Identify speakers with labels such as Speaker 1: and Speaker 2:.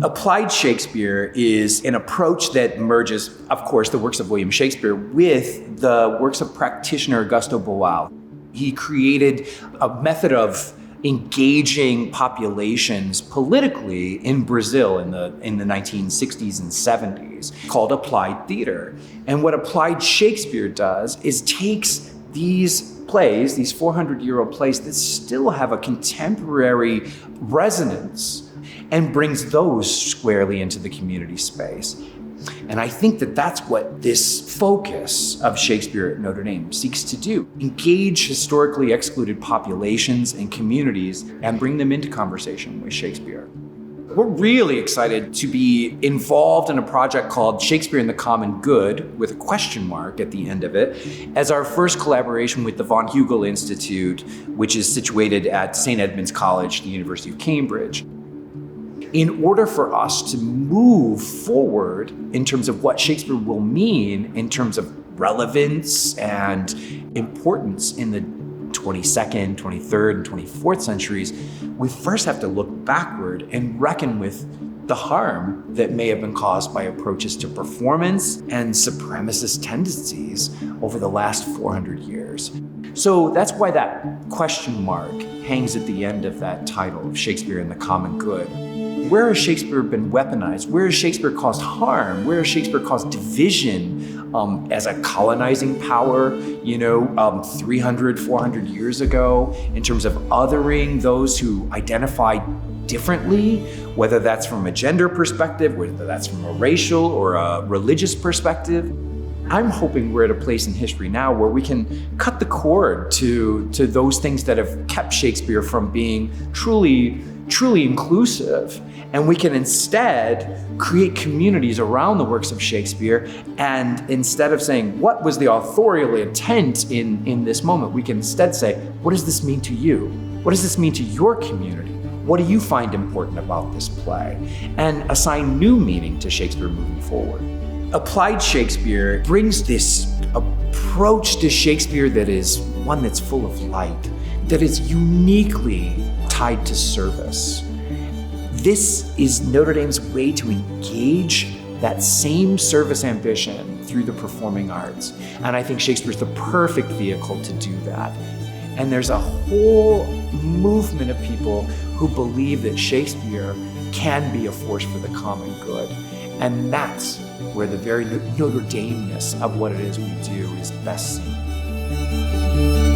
Speaker 1: Applied Shakespeare is an approach that merges, of course, the works of William Shakespeare with the works of practitioner Augusto Boal. He created a method of engaging populations politically in Brazil in the 1960s and 70s called applied theater. And what Applied Shakespeare does is takes these plays, these 400-year-old plays that still have a contemporary resonance, and brings those squarely into the community space. And I think that that's what this focus of Shakespeare at Notre Dame seeks to do. Engage historically excluded populations and communities and bring them into conversation with Shakespeare. We're really excited to be involved in a project called Shakespeare and the Common Good, with a question mark at the end of it, as our first collaboration with the Von Hugel Institute, which is situated at St. Edmund's College, the University of Cambridge. In order for us to move forward in terms of what Shakespeare will mean in terms of relevance and importance in the 22nd, 23rd, and 24th centuries, we first have to look backward and reckon with the harm that may have been caused by approaches to performance and supremacist tendencies over the last 400 years. So that's why that question mark hangs at the end of that title of Shakespeare and the Common Good. Where has Shakespeare been weaponized? Where has Shakespeare caused harm? Where has Shakespeare caused division as a colonizing power, 300, 400 years ago, in terms of othering those who identify differently, whether that's from a gender perspective, whether that's from a racial or a religious perspective? I'm hoping we're at a place in history now where we can cut the cord to those things that have kept Shakespeare from being truly inclusive. And we can instead create communities around the works of Shakespeare. And instead of saying, what was the authorial intent in this moment, we can instead say, what does this mean to you? What does this mean to your community? What do you find important about this play? And assign new meaning to Shakespeare moving forward. Applied Shakespeare brings this approach to Shakespeare that is one that's full of light, that is uniquely tied to service. This is Notre Dame's way to engage that same service ambition through the performing arts. And I think Shakespeare's the perfect vehicle to do that. And there's a whole movement of people who believe that Shakespeare can be a force for the common good. And that's where the very Notre Dameness of what it is we do is best seen.